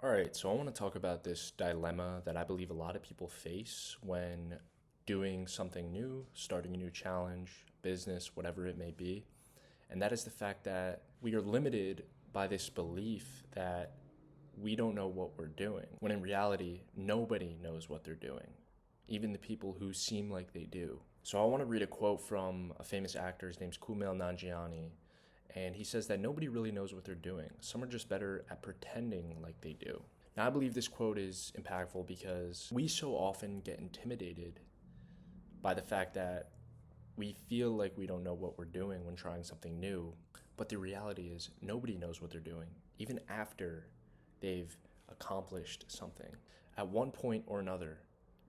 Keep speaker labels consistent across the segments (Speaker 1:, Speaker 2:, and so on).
Speaker 1: All right, so I want to talk about this dilemma that I believe a lot of people face when doing something new, starting a new challenge, business, whatever it may be. And that is the fact that we are limited by this belief that we don't know what we're doing, when in reality, nobody knows what they're doing, even the people who seem like they do. So I want to read a quote from a famous actor. His name's Kumail Nanjiani. And he says that nobody really knows what they're doing. Some are just better at pretending like they do. Now, I believe this quote is impactful because we so often get intimidated by the fact that we feel like we don't know what we're doing when trying something new. But the reality is nobody knows what they're doing, even after they've accomplished something. At one point or another,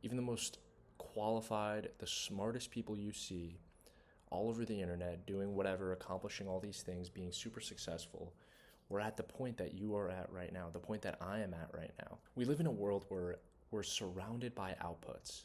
Speaker 1: even the most qualified, the smartest people you see all over the internet, doing whatever, accomplishing all these things, being super successful, we're at the point that you are at right now, the point that I am at right now. We live in a world where we're surrounded by outputs.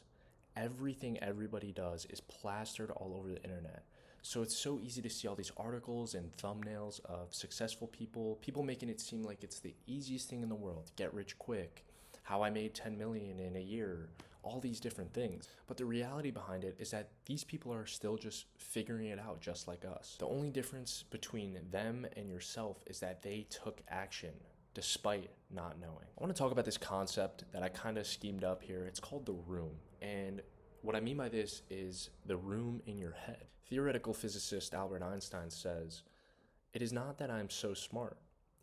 Speaker 1: Everything everybody does is plastered all over the internet. So it's so easy to see all these articles and thumbnails of successful people making it seem like it's the easiest thing in the world. Get rich quick, how I made 10 million in a year, all these different things. But the reality behind it is that these people are still just figuring it out just like us. The only difference between them and yourself is that they took action despite not knowing. I want to talk about this concept that I kind of schemed up here. It's called the room. And what I mean by this is the room in your head. Theoretical physicist Albert Einstein says, "It is not that I'm so smart.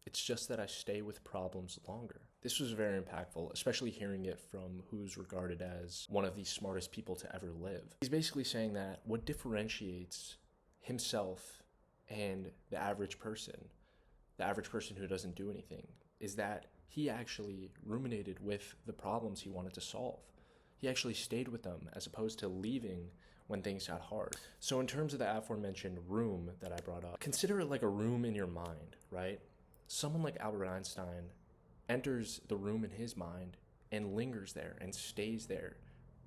Speaker 1: It's just that I stay with problems longer." This was very impactful, especially hearing it from who's regarded as one of the smartest people to ever live. He's basically saying that what differentiates himself and the average person who doesn't do anything, is that he actually ruminated with the problems he wanted to solve. He actually stayed with them as opposed to leaving when things got hard. So in terms of the aforementioned room that I brought up, consider it like a room in your mind, right? Someone like Albert Einstein enters the room in his mind and lingers there and stays there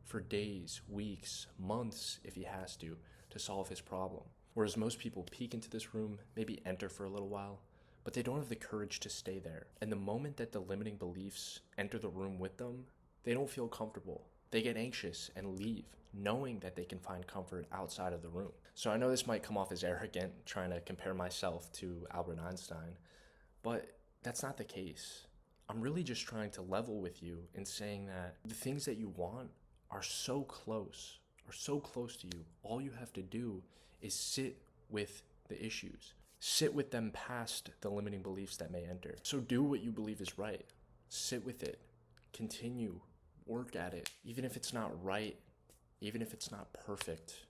Speaker 1: for days, weeks, months if he has to solve his problem. Whereas most people peek into this room, maybe enter for a little while, but they don't have the courage to stay there. And the moment that the limiting beliefs enter the room with them, they don't feel comfortable. They get anxious and leave, knowing that they can find comfort outside of the room. So I know this might come off as arrogant, trying to compare myself to Albert Einstein, but that's not the case. I'm really just trying to level with you in saying that the things that you want are so close to you. All you have to do is sit with the issues. Sit with them past the limiting beliefs that may enter. So do what you believe is right. Sit with it. Continue. Work at it. Even if it's not right, even if it's not perfect,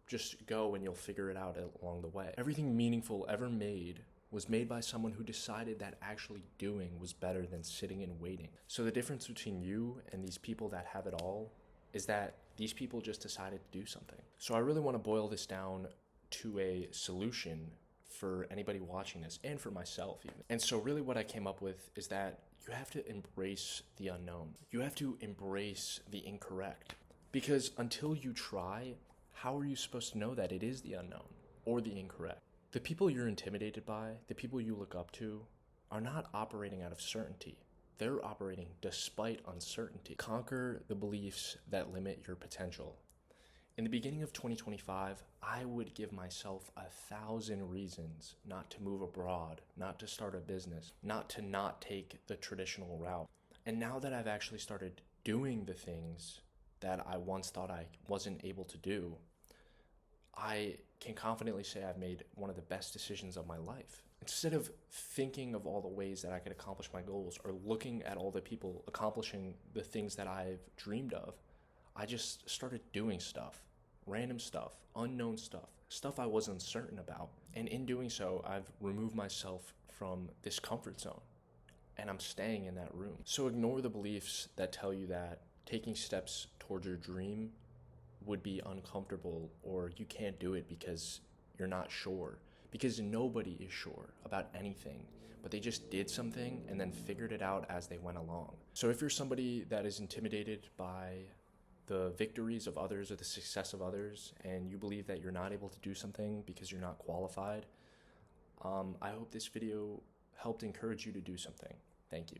Speaker 1: just go and you'll figure it out along the way. Everything meaningful ever made was made by someone who decided that actually doing was better than sitting and waiting. So the difference between you and these people that have it all is that these people just decided to do something. So I really want to boil this down to a solution for anybody watching this and for myself even. And so really what I came up with is that you have to embrace the unknown. You have to embrace the incorrect. Because until you try, how are you supposed to know that it is the unknown or the incorrect? The people you're intimidated by, the people you look up to, are not operating out of certainty. They're operating despite uncertainty. Conquer the beliefs that limit your potential. In the beginning of 2025, I would give myself 1,000 reasons not to move abroad, not to start a business, not to not take the traditional route. And now that I've actually started doing the things that I once thought I wasn't able to do, I can confidently say I've made one of the best decisions of my life. Instead of thinking of all the ways that I could accomplish my goals or looking at all the people accomplishing the things that I've dreamed of, I just started doing stuff, random stuff, unknown stuff I was uncertain about. And in doing so, I've removed myself from this comfort zone and I'm staying in that room. So ignore the beliefs that tell you that taking steps towards your dream would be uncomfortable or you can't do it because you're not sure. Because nobody is sure about anything, but they just did something and then figured it out as they went along. So if you're somebody that is intimidated by the victories of others or the success of others and you believe that you're not able to do something because you're not qualified, I hope this video helped encourage you to do something. Thank you.